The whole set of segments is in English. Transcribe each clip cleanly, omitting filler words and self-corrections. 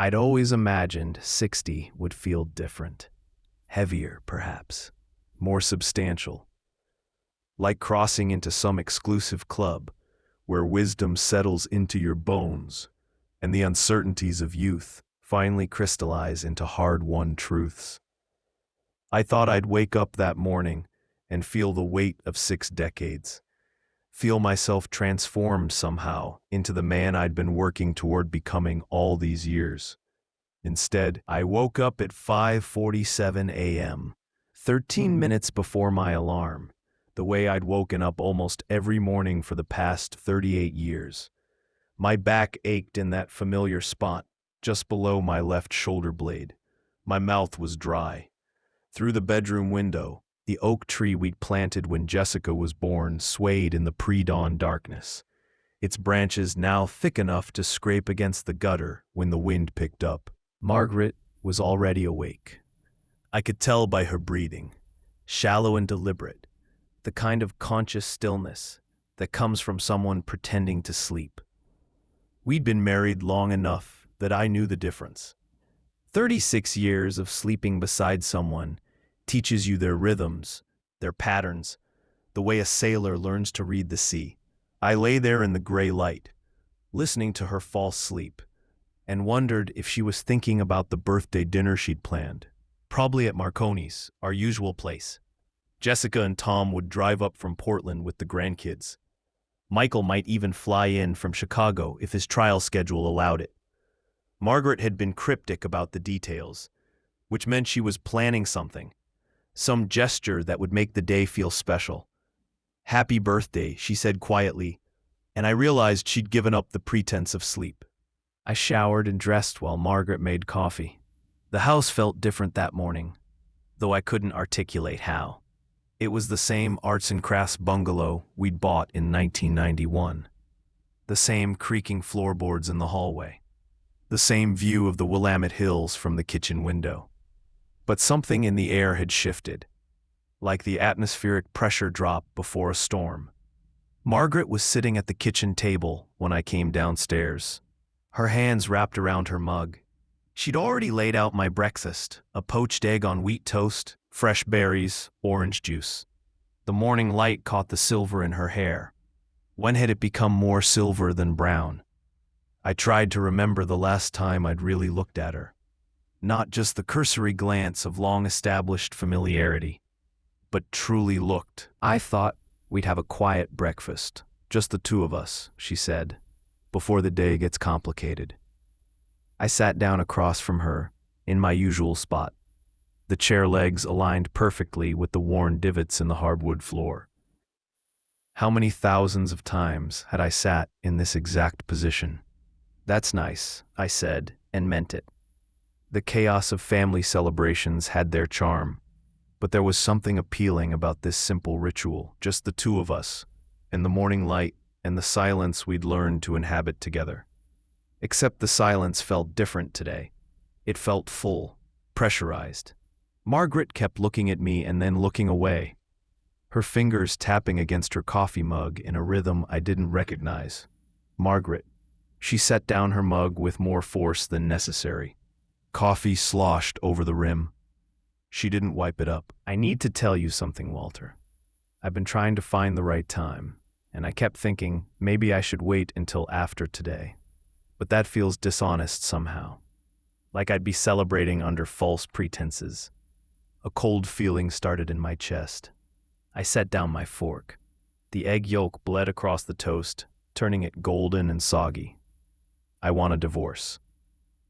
I'd always imagined 60 would feel different. Heavier, perhaps. More substantial. Like crossing into some exclusive club where wisdom settles into your bones and the uncertainties of youth finally crystallize into hard-won truths. I thought I'd wake up that morning and feel the weight of 6 decades, feel myself transformed somehow into the man I'd been working toward becoming all these years. Instead, I woke up at 5:47 a.m., 13 minutes before my alarm, the way I'd woken up almost every morning for the past 38 years. My back ached in that familiar spot, just below my left shoulder blade. My mouth was dry. Through the bedroom window, the oak tree we'd planted when Jessica was born swayed in the pre-dawn darkness, its branches now thick enough to scrape against the gutter when the wind picked up. Margaret was already awake. I could tell by her breathing, shallow and deliberate, the kind of conscious stillness that comes from someone pretending to sleep. We'd been married long enough that I knew the difference. 36 years of sleeping beside someone teaches you their rhythms, their patterns, the way a sailor learns to read the sea. I lay there in the gray light, listening to her false sleep, and wondered if she was thinking about the birthday dinner she'd planned, probably at Marconi's, our usual place. Jessica and Tom would drive up from Portland with the grandkids. Michael might even fly in from Chicago if his trial schedule allowed it. Margaret had been cryptic about the details, which meant she was planning something, some gesture that would make the day feel special. "Happy birthday," she said quietly, and I realized she'd given up the pretense of sleep. I showered and dressed while Margaret made coffee. The house felt different that morning, though I couldn't articulate how. It was the same arts and crafts bungalow we'd bought in 1991. The same creaking floorboards in the hallway. The same view of the Willamette Hills from the kitchen window. But something in the air had shifted, like the atmospheric pressure drop before a storm. Margaret was sitting at the kitchen table when I came downstairs, her hands wrapped around her mug. She'd already laid out my breakfast, a poached egg on wheat toast, fresh berries, orange juice. The morning light caught the silver in her hair. When had it become more silver than brown? I tried to remember the last time I'd really looked at her. Not just the cursory glance of long-established familiarity, but truly looked. "I thought we'd have a quiet breakfast, just the two of us," she said, "before the day gets complicated." I sat down across from her, in my usual spot, the chair legs aligned perfectly with the worn divots in the hardwood floor. How many thousands of times had I sat in this exact position? "That's nice," I said, and meant it. The chaos of family celebrations had their charm, but there was something appealing about this simple ritual, just the two of us, and the morning light and the silence we'd learned to inhabit together. Except the silence felt different today. It felt full, pressurized. Margaret kept looking at me and then looking away, her fingers tapping against her coffee mug in a rhythm I didn't recognize. "Margaret." She set down her mug with more force than necessary. Coffee sloshed over the rim. She didn't wipe it up. "I need to tell you something, Walter. I've been trying to find the right time, and I kept thinking maybe I should wait until after today. But that feels dishonest somehow, like I'd be celebrating under false pretenses." A cold feeling started in my chest. I set down my fork. The egg yolk bled across the toast, turning it golden and soggy. "I want a divorce."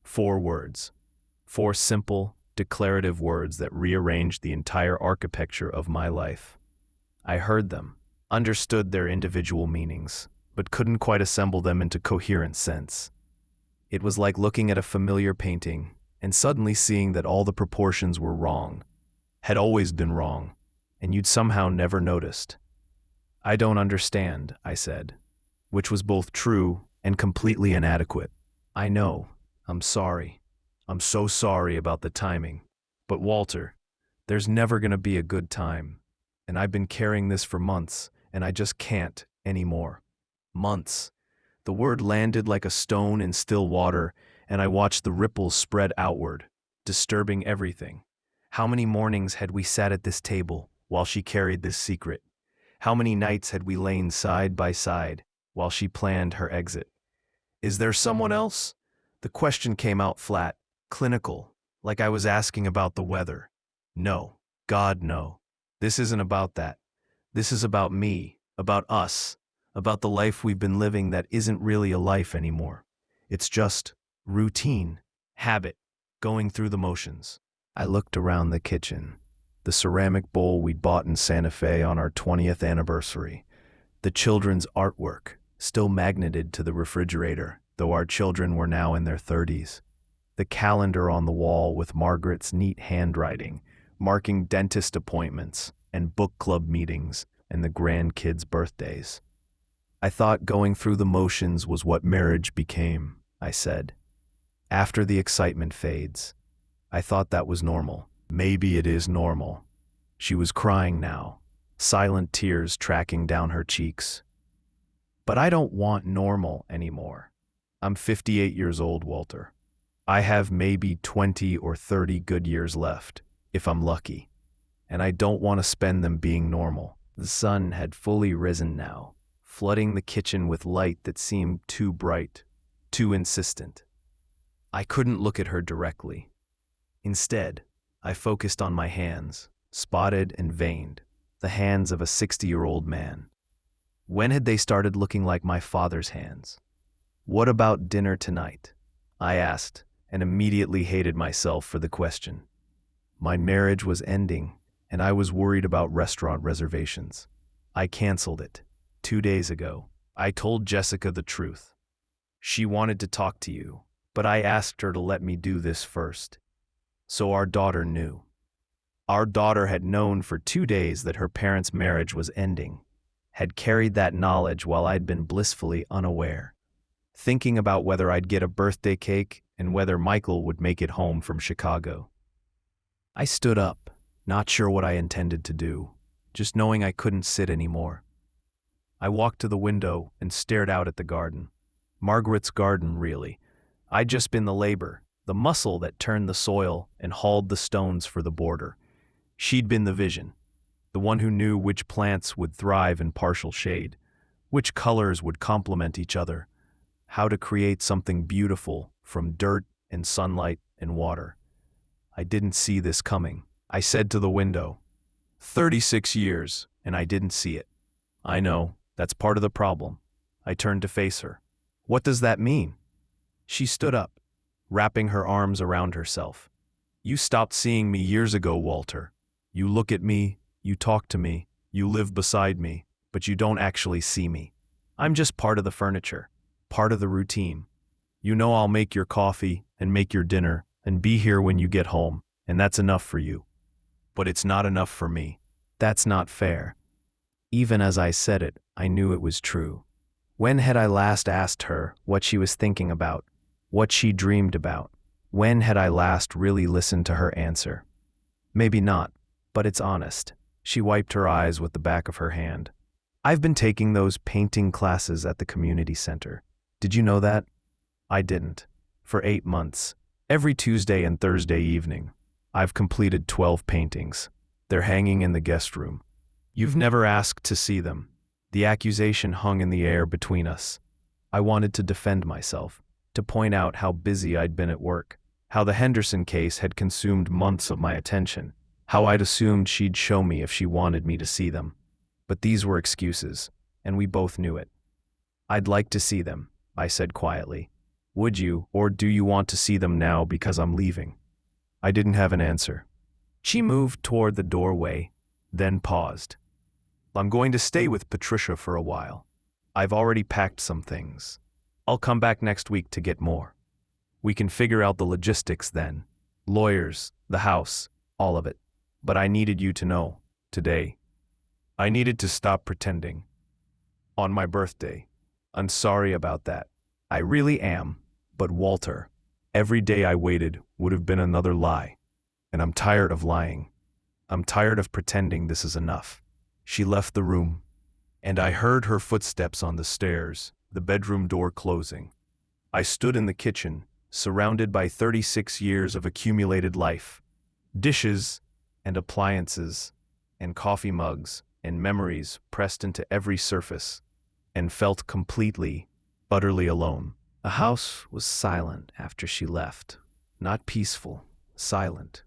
4 words. 4 simple, declarative words that rearranged the entire architecture of my life. I heard them, understood their individual meanings, but couldn't quite assemble them into coherent sense. It was like looking at a familiar painting and suddenly seeing that all the proportions were wrong, had always been wrong, and you'd somehow never noticed. "I don't understand," I said, which was both true and completely inadequate. "I know. I'm sorry. I'm so sorry about the timing. But Walter, there's never going to be a good time. And I've been carrying this for months, and I just can't anymore." Months. The word landed like a stone in still water, and I watched the ripples spread outward, disturbing everything. How many mornings had we sat at this table while she carried this secret? How many nights had we lain side by side while she planned her exit? Is there someone else? The question came out flat, clinical, like I was asking about the weather. No, God, no. This isn't about that. This is about me, about us, about the life we've been living that isn't really a life anymore. It's just routine, habit, going through the motions. I looked around the kitchen. The ceramic bowl we'd bought in Santa Fe on our 20th anniversary. The children's artwork, still magneted to the refrigerator, though our children were now in their 30s. The calendar on the wall with Margaret's neat handwriting, marking dentist appointments and book club meetings and the grandkids' birthdays. I thought going through the motions was what marriage became, I said. After the excitement fades. I thought that was normal. Maybe it is normal. She was crying now, silent tears tracking down her cheeks. But I don't want normal anymore. I'm 58 years old, Walter. I have maybe 20 or 30 good years left, if I'm lucky. And I don't want to spend them being normal. The sun had fully risen now, flooding the kitchen with light that seemed too bright, too insistent. I couldn't look at her directly. Instead, I focused on my hands, spotted and veined, the hands of a 60-year-old man. When had they started looking like my father's hands? What about dinner tonight? I asked, and immediately hated myself for the question. My marriage was ending, and I was worried about restaurant reservations. I canceled it 2 days ago. I told Jessica the truth. She wanted to talk to you, but I asked her to let me do this first. So our daughter knew. Our daughter had known for 2 days that her parents' marriage was ending, had carried that knowledge while I'd been blissfully unaware, thinking about whether I'd get a birthday cake and whether Michael would make it home from Chicago. I stood up, not sure what I intended to do, just knowing I couldn't sit anymore. I walked to the window and stared out at the garden. Margaret's garden, really. I'd just been the labor, the muscle that turned the soil and hauled the stones for the border. She'd been the vision, the one who knew which plants would thrive in partial shade, which colors would complement each other, how to create something beautiful from dirt and sunlight and water. I didn't see this coming. I said to the window, 36 years, and I didn't see it. I know, that's part of the problem. I turned to face her. What does that mean? She stood up, wrapping her arms around herself. You stopped seeing me years ago, Walter. You look at me, you talk to me, you live beside me, but you don't actually see me. I'm just part of the furniture, part of the routine. You know I'll make your coffee and make your dinner and be here when you get home, and that's enough for you. But it's not enough for me. That's not fair. Even as I said it, I knew it was true. When had I last asked her what she was thinking about, what she dreamed about? When had I last really listened to her answer? Maybe not, but it's honest. She wiped her eyes with the back of her hand. I've been taking those painting classes at the community center. Did you know that? I didn't. For 8 months. Every Tuesday and Thursday evening. I've completed 12 paintings. They're hanging in the guest room. You've never asked to see them. The accusation hung in the air between us. I wanted to defend myself, to point out how busy I'd been at work, how the Henderson case had consumed months of my attention, how I'd assumed she'd show me if she wanted me to see them. But these were excuses, and we both knew it. I'd like to see them, I said quietly. Would you, or do you want to see them now because I'm leaving? I didn't have an answer. She moved toward the doorway, then paused. I'm going to stay with Patricia for a while. I've already packed some things. I'll come back next week to get more. We can figure out the logistics then. Lawyers, the house, all of it. But I needed you to know, today. I needed to stop pretending. On my birthday. I'm sorry about that. I really am. But Walter, every day I waited would have been another lie. And I'm tired of lying. I'm tired of pretending this is enough. She left the room, and I heard her footsteps on the stairs, the bedroom door closing. I stood in the kitchen, surrounded by 36 years of accumulated life, dishes and appliances and coffee mugs and memories pressed into every surface, and felt completely, utterly alone. The house was silent after she left, not peaceful, silent.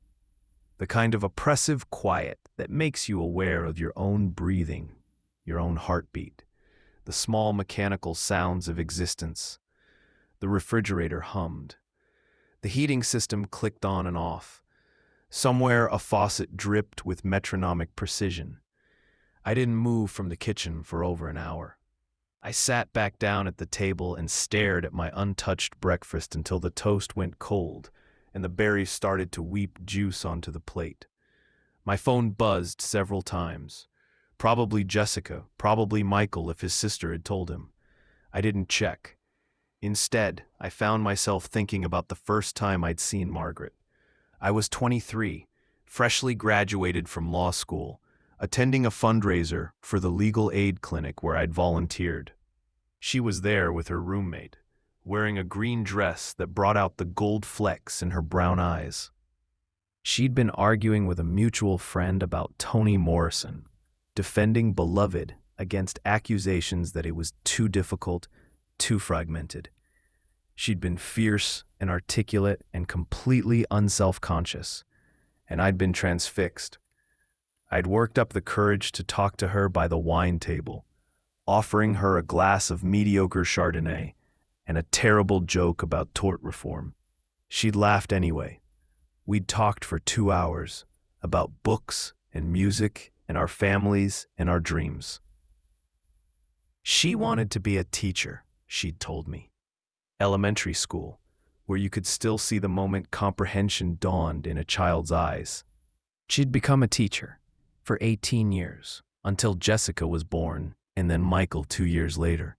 The kind of oppressive quiet that makes you aware of your own breathing, your own heartbeat, the small mechanical sounds of existence. The refrigerator hummed. The heating system clicked on and off. Somewhere a faucet dripped with metronomic precision. I didn't move from the kitchen for over an hour. I sat back down at the table and stared at my untouched breakfast until the toast went cold and the berries started to weep juice onto the plate. My phone buzzed several times. Probably Jessica, probably Michael if his sister had told him. I didn't check. Instead, I found myself thinking about the first time I'd seen Margaret. I was 23, freshly graduated from law school, attending a fundraiser for the legal aid clinic where I'd volunteered. She was there with her roommate, wearing a green dress that brought out the gold flecks in her brown eyes. She'd been arguing with a mutual friend about Toni Morrison, defending Beloved against accusations that it was too difficult, too fragmented. She'd been fierce and articulate and completely unself-conscious, and I'd been transfixed. I'd worked up the courage to talk to her by the wine table, offering her a glass of mediocre Chardonnay and a terrible joke about tort reform. She'd laughed anyway. We'd talked for 2 hours about books and music and our families and our dreams. She wanted to be a teacher, she'd told me. Elementary school, where you could still see the moment comprehension dawned in a child's eyes. She'd become a teacher for 18 years, until Jessica was born, and then Michael 2 years later.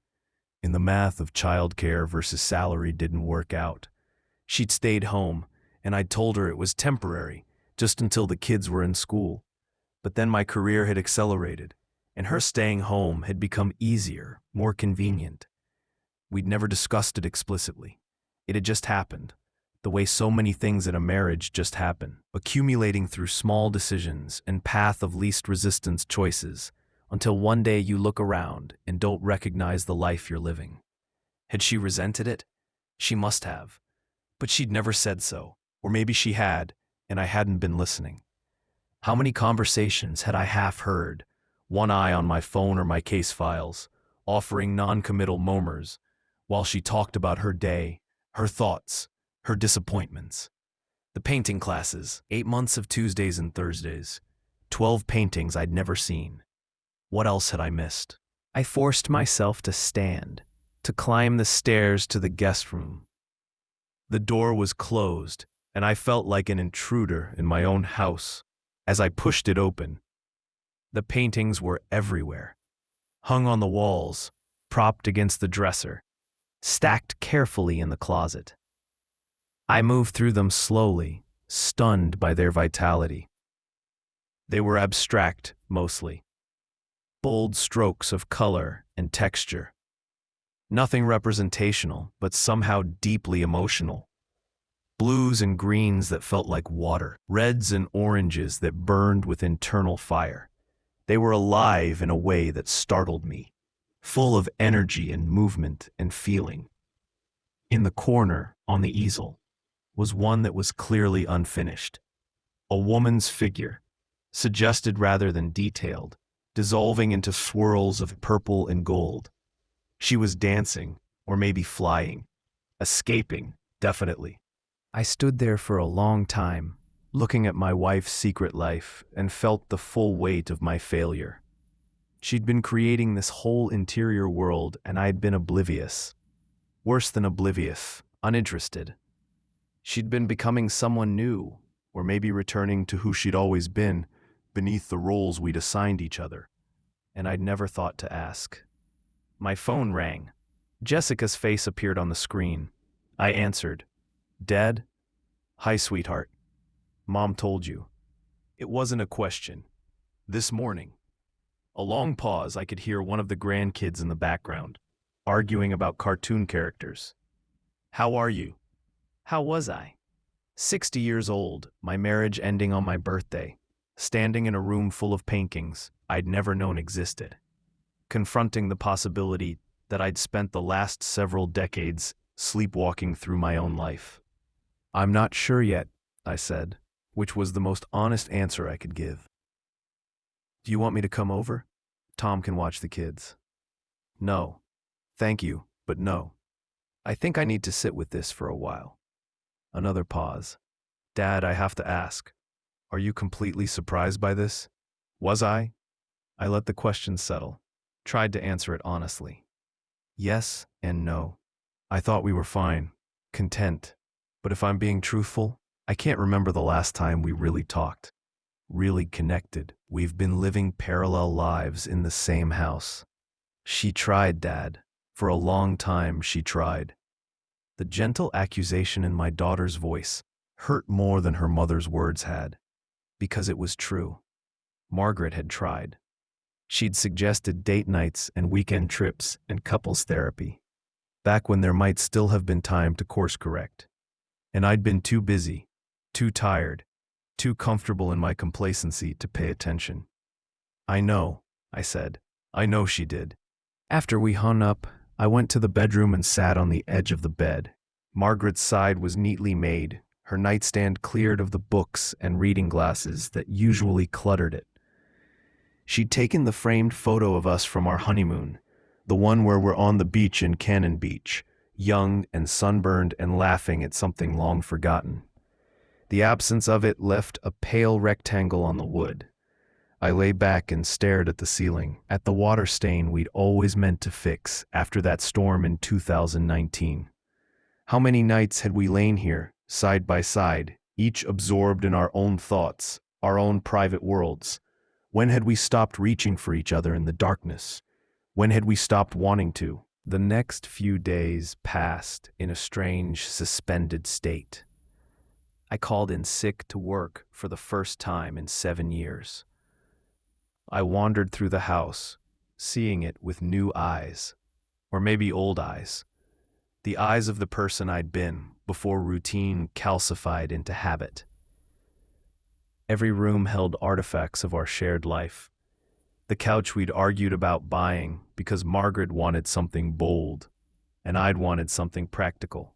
And the math of childcare versus salary didn't work out. She'd stayed home, and I'd told her it was temporary, just until the kids were in school. But then my career had accelerated, and her staying home had become easier, more convenient. We'd never discussed it explicitly. It had just happened, the way so many things in a marriage just happen, accumulating through small decisions and path of least resistance choices, until one day you look around and don't recognize the life you're living. Had she resented it? She must have. But she'd never said so, or maybe she had, and I hadn't been listening. How many conversations had I half heard, one eye on my phone or my case files, offering non-committal murmurs, while she talked about her day, her thoughts, her disappointments. The painting classes, 8 months of Tuesdays and Thursdays, 12 paintings I'd never seen. What else had I missed? I forced myself to stand, to climb the stairs to the guest room. The door was closed, and I felt like an intruder in my own house as I pushed it open. The paintings were everywhere, hung on the walls, propped against the dresser, stacked carefully in the closet. I moved through them slowly, stunned by their vitality. They were abstract, mostly. Bold strokes of color and texture. Nothing representational, but somehow deeply emotional. Blues and greens that felt like water, reds and oranges that burned with internal fire. They were alive in a way that startled me, full of energy and movement and feeling. In the corner, on the easel, was one that was clearly unfinished. A woman's figure, suggested rather than detailed, dissolving into swirls of purple and gold. She was dancing, or maybe flying, escaping, definitely. I stood there for a long time, looking at my wife's secret life, and felt the full weight of my failure. She'd been creating this whole interior world, and I'd been oblivious. Worse than oblivious, uninterested. She'd been becoming someone new, or maybe returning to who she'd always been, beneath the roles we'd assigned each other. And I'd never thought to ask. My phone rang. Jessica's face appeared on the screen. I answered. Dad? Hi, sweetheart. Mom told you. It wasn't a question. This morning. A long pause, I could hear one of the grandkids in the background, arguing about cartoon characters. How are you? How was I? 60 years old, my marriage ending on my birthday, standing in a room full of paintings I'd never known existed, confronting the possibility that I'd spent the last several decades sleepwalking through my own life. "I'm not sure yet," I said, which was the most honest answer I could give. "Do you want me to come over? Tom can watch the kids." "No. Thank you, but no. I think I need to sit with this for a while." Another pause. "Dad, I have to ask. Are you completely surprised by this?" Was I? I let the question settle, tried to answer it honestly. Yes and no. I thought we were fine, content. But if I'm being truthful, I can't remember the last time we really talked, really connected. We've been living parallel lives in the same house. She tried, Dad. For a long time, she tried. The gentle accusation in my daughter's voice hurt more than her mother's words had, because it was true. Margaret had tried. She'd suggested date nights and weekend trips and couples therapy, back when there might still have been time to course correct. And I'd been too busy, too tired, too comfortable in my complacency to pay attention. "I know," I said. "I know she did." After we hung up, I went to the bedroom and sat on the edge of the bed. Margaret's side was neatly made, her nightstand cleared of the books and reading glasses that usually cluttered it. She'd taken the framed photo of us from our honeymoon, the one where we're on the beach in Cannon Beach, young and sunburned and laughing at something long forgotten. The absence of it left a pale rectangle on the wood. I lay back and stared at the ceiling, at the water stain we'd always meant to fix after that storm in 2019. How many nights had we lain here, side by side, each absorbed in our own thoughts, our own private worlds? When had we stopped reaching for each other in the darkness? When had we stopped wanting to? The next few days passed in a strange, suspended state. I called in sick to work for the first time in 7 years. I wandered through the house, seeing it with new eyes, or maybe old eyes. The eyes of the person I'd been before routine calcified into habit. Every room held artifacts of our shared life. The couch we'd argued about buying because Margaret wanted something bold, and I'd wanted something practical.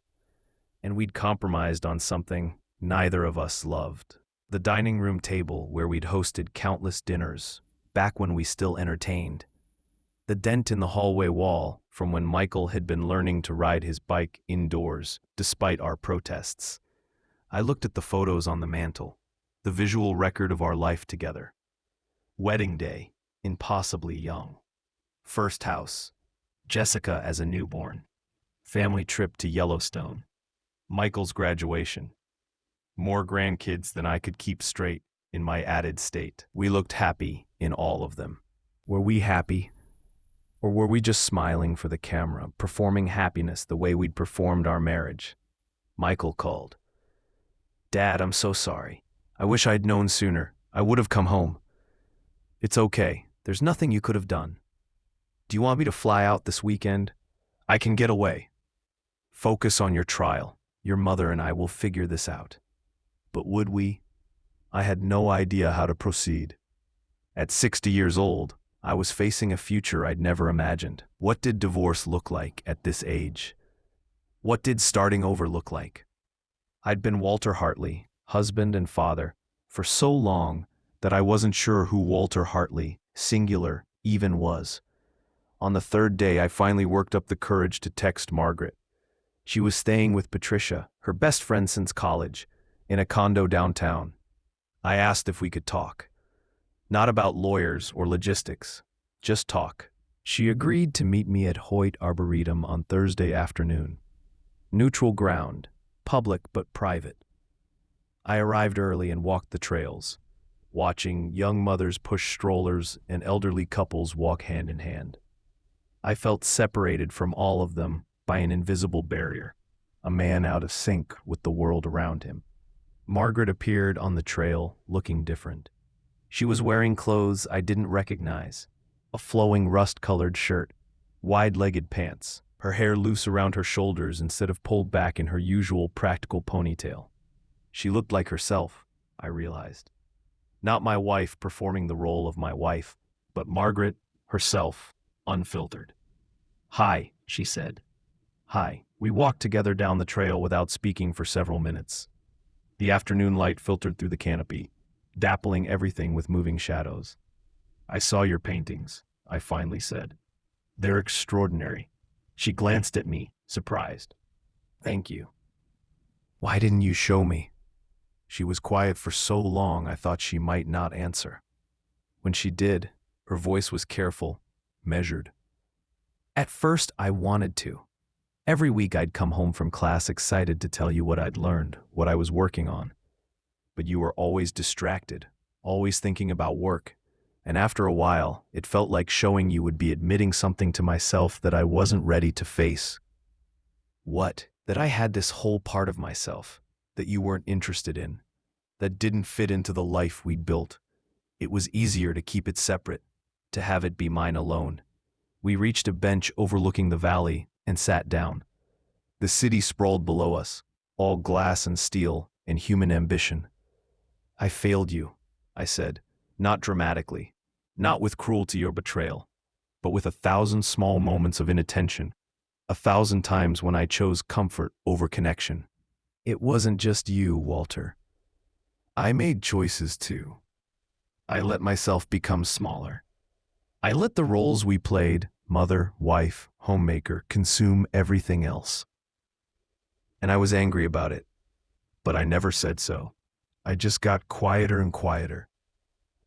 And we'd compromised on something neither of us loved. The dining room table where we'd hosted countless dinners, back when we still entertained. The dent in the hallway wall from when Michael had been learning to ride his bike indoors, despite our protests. I looked at the photos on the mantle, the visual record of our life together. Wedding day, impossibly young. First house, Jessica as a newborn. Family trip to Yellowstone. Michael's graduation. More grandkids than I could keep straight in my added state. We looked happy in all of them. Were we happy? Or were we just smiling for the camera, performing happiness the way we'd performed our marriage? Michael called. "Dad, I'm so sorry. I wish I'd known sooner. I would have come home." "It's okay. There's nothing you could have done. Do you want me to fly out this weekend? I can get away. Focus on your trial. Your mother and I will figure this out." But would we? I had no idea how to proceed. At 60 years old, I was facing a future I'd never imagined. What did divorce look like at this age? What did starting over look like? I'd been Walter Hartley, husband and father, for so long that I wasn't sure who Walter Hartley, singular, even was. On the third day, I finally worked up the courage to text Margaret. She was staying with Patricia, her best friend since college, in a condo downtown. I asked if we could talk. Not about lawyers or logistics, just talk. She agreed to meet me at Hoyt Arboretum on Thursday afternoon. Neutral ground, public but private. I arrived early and walked the trails, watching young mothers push strollers and elderly couples walk hand in hand. I felt separated from all of them by an invisible barrier, a man out of sync with the world around him. Margaret appeared on the trail, looking different. She was wearing clothes I didn't recognize, a flowing rust-colored shirt, wide-legged pants. her hair loose around her shoulders instead of pulled back in her usual practical ponytail. She looked like herself, I realized. Not my wife performing the role of my wife, but Margaret herself, unfiltered. "Hi," she said. "Hi." We walked together down the trail without speaking for several minutes. The afternoon light filtered through the canopy, dappling everything with moving shadows. "I saw your paintings," I finally said. "They're extraordinary." She glanced at me, surprised. "Thank you." "Why didn't you show me?" She was quiet for so long I thought she might not answer. When she did, her voice was careful, measured. "At first, I wanted to. Every week I'd come home from class excited to tell you what I'd learned, what I was working on. But you were always distracted, always thinking about work. And after a while, it felt like showing you would be admitting something to myself that I wasn't ready to face." "What?" "That I had this whole part of myself that you weren't interested in, that didn't fit into the life we'd built. It was easier to keep it separate, to have it be mine alone." We reached a bench overlooking the valley and sat down. The city sprawled below us, all glass and steel and human ambition. "I failed you," I said, not dramatically, not with cruelty or betrayal, but with 1,000 small moments of inattention, 1,000 times when I chose comfort over connection. "It wasn't just you, Walter. I made choices too. I let myself become smaller. I let the roles we played, mother, wife, homemaker, consume everything else. And I was angry about it, but I never said so. I just got quieter and quieter,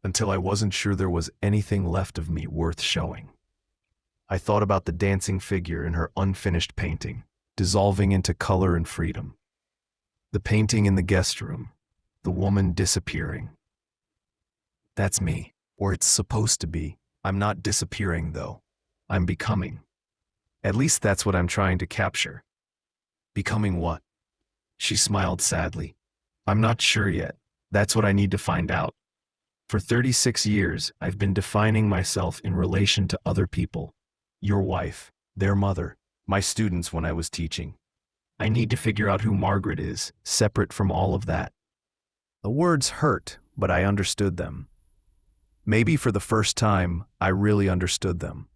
until I wasn't sure there was anything left of me worth showing." I thought about the dancing figure in her unfinished painting, dissolving into color and freedom. The painting in the guest room, the woman disappearing. That's me, or it's supposed to be. I'm not disappearing, though. I'm becoming. At least that's what I'm trying to capture. "Becoming what?" She smiled sadly. "I'm not sure yet. That's what I need to find out. For 36 years, I've been defining myself in relation to other people. Your wife, their mother, my students when I was teaching. I need to figure out who Margaret is, separate from all of that." The words hurt, but I understood them. Maybe for the first time, I really understood them.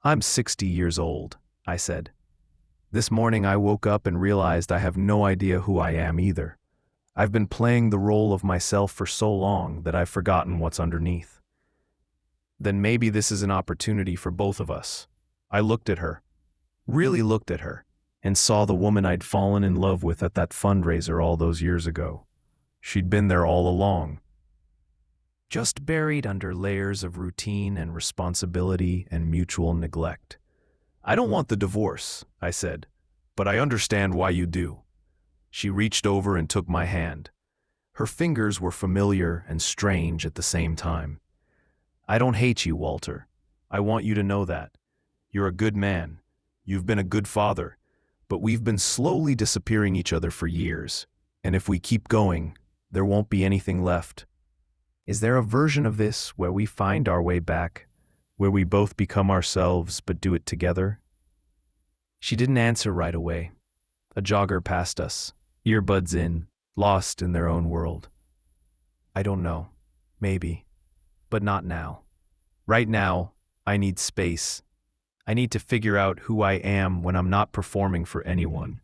"I'm 60 years old," I said. "This morning I woke up and realized I have no idea who I am either. I've been playing the role of myself for so long that I've forgotten what's underneath." "Then maybe this is an opportunity for both of us." I looked at her, really looked at her, and saw the woman I'd fallen in love with at that fundraiser all those years ago. She'd been there all along, just buried under layers of routine and responsibility and mutual neglect. "I don't want the divorce," I said, "but I understand why you do." She reached over and took my hand. Her fingers were familiar and strange at the same time. "I don't hate you, Walter. I want you to know that. You're a good man. You've been a good father. But we've been slowly disappearing each other for years. And if we keep going, there won't be anything left. Is there a version of this where we find our way back, where we both become ourselves but do it together?" She didn't answer right away. A jogger passed us, earbuds in, lost in their own world. "I don't know. Maybe. But not now. Right now, I need space. I need to figure out who I am when I'm not performing for anyone,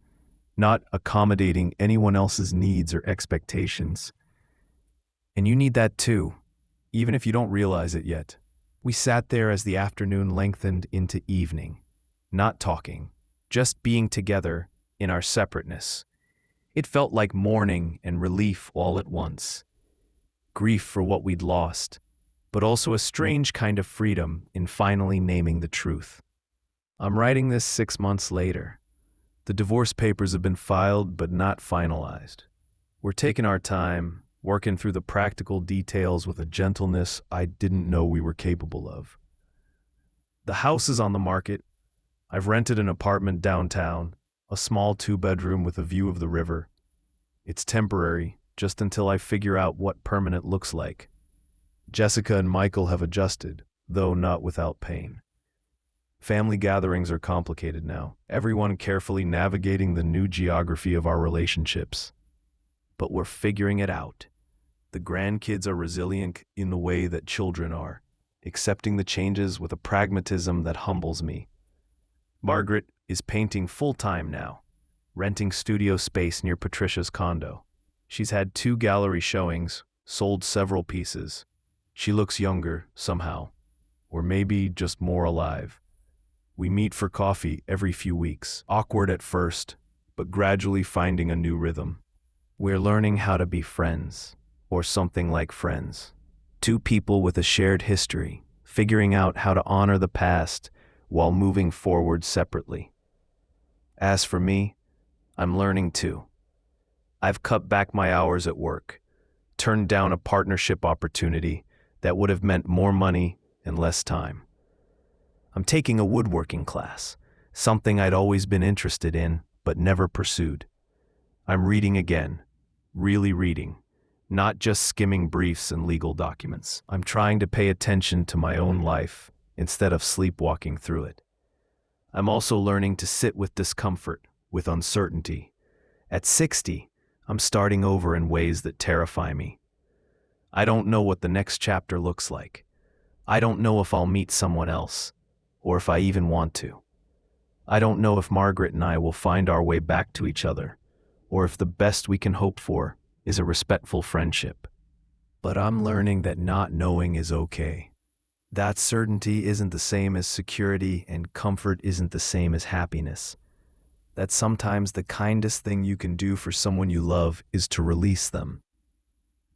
not accommodating anyone else's needs or expectations. And you need that too, even if you don't realize it yet." We sat there as the afternoon lengthened into evening, not talking, just being together in our separateness. It felt like mourning and relief all at once. Grief for what we'd lost, but also a strange kind of freedom in finally naming the truth. I'm writing this 6 months later. The divorce papers have been filed but not finalized. We're taking our time, working through the practical details with a gentleness I didn't know we were capable of. The house is on the market. I've rented an apartment downtown, a small 2-bedroom with a view of the river. It's temporary, just until I figure out what permanent looks like. Jessica and Michael have adjusted, though not without pain. Family gatherings are complicated now, everyone carefully navigating the new geography of our relationships. But we're figuring it out. The grandkids are resilient in the way that children are, accepting the changes with a pragmatism that humbles me. Margaret is painting full-time now, renting studio space near Patricia's condo. She's had 2 gallery showings, sold several pieces. She looks younger, somehow, or maybe just more alive. We meet for coffee every few weeks, awkward at first, but gradually finding a new rhythm. We're learning how to be friends, or something like friends. 2 people with a shared history, figuring out how to honor the past while moving forward separately. As for me, I'm learning too. I've cut back my hours at work, turned down a partnership opportunity that would have meant more money and less time. I'm taking a woodworking class, something I'd always been interested in but never pursued. I'm reading again, really reading, not just skimming briefs and legal documents. I'm trying to pay attention to my own life instead of sleepwalking through it. I'm also learning to sit with discomfort, with uncertainty. At 60, I'm starting over in ways that terrify me. I don't know what the next chapter looks like. I don't know if I'll meet someone else, or if I even want to. I don't know if Margaret and I will find our way back to each other, or if the best we can hope for is a respectful friendship. But I'm learning that not knowing is okay. That certainty isn't the same as security, and comfort isn't the same as happiness. That sometimes the kindest thing you can do for someone you love is to release them.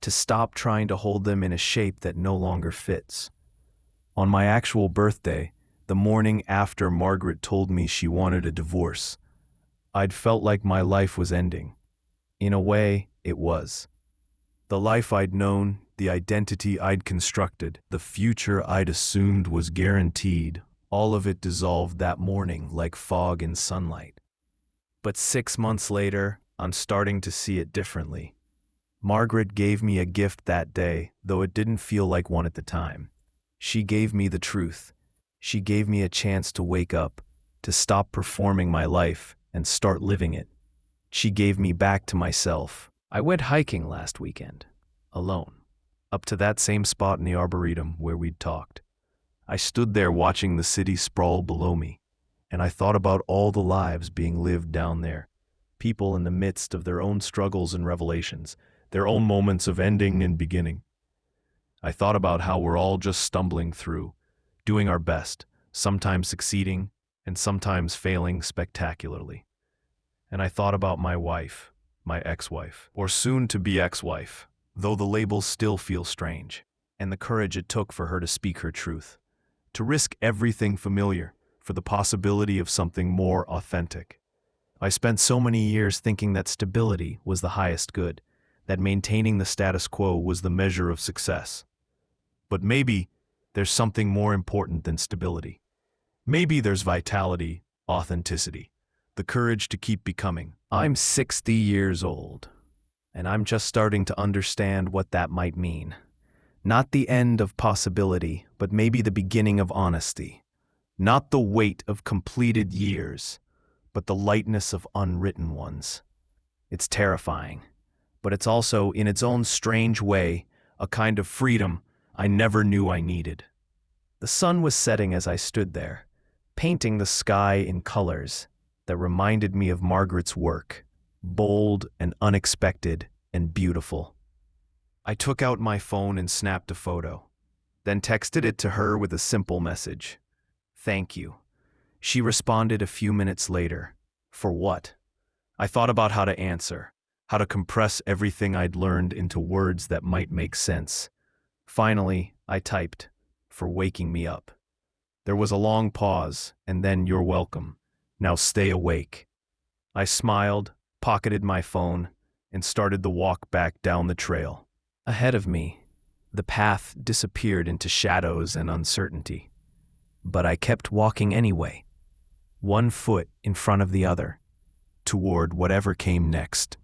To stop trying to hold them in a shape that no longer fits. On my actual birthday, the morning after Margaret told me she wanted a divorce, I'd felt like my life was ending. In a way, it was. The life I'd known, the identity I'd constructed, the future I'd assumed was guaranteed, all of it dissolved that morning like fog in sunlight. But 6 months later, I'm starting to see it differently. Margaret gave me a gift that day, though it didn't feel like one at the time. She gave me the truth. She gave me a chance to wake up, to stop performing my life and start living it. She gave me back to myself. I went hiking last weekend, alone, up to that same spot in the Arboretum where we'd talked. I stood there watching the city sprawl below me, and I thought about all the lives being lived down there, people in the midst of their own struggles and revelations, their own moments of ending and beginning. I thought about how we're all just stumbling through, doing our best, sometimes succeeding and sometimes failing spectacularly. And I thought about my wife, my ex-wife, or soon-to-be ex-wife, though the labels still feel strange, and the courage it took for her to speak her truth, to risk everything familiar for the possibility of something more authentic. I spent so many years thinking that stability was the highest good, that maintaining the status quo was the measure of success. But maybe there's something more important than stability. Maybe there's vitality, authenticity, the courage to keep becoming. I'm 60 years old, and I'm just starting to understand what that might mean. Not the end of possibility, but maybe the beginning of honesty. Not the weight of completed years, but the lightness of unwritten ones. It's terrifying, but it's also, in its own strange way, a kind of freedom I never knew I needed. The sun was setting as I stood there, painting the sky in colors that reminded me of Margaret's work, bold and unexpected and beautiful. I took out my phone and snapped a photo, then texted it to her with a simple message. "Thank you." She responded a few minutes later. For what? I thought about how to answer, how to compress everything I'd learned into words that might make sense. Finally, I typed, "For waking me up." There was a long pause, and then, "You're welcome. Now stay awake." I smiled, pocketed my phone, and started the walk back down the trail. Ahead of me, the path disappeared into shadows and uncertainty. But I kept walking anyway, one foot in front of the other, toward whatever came next.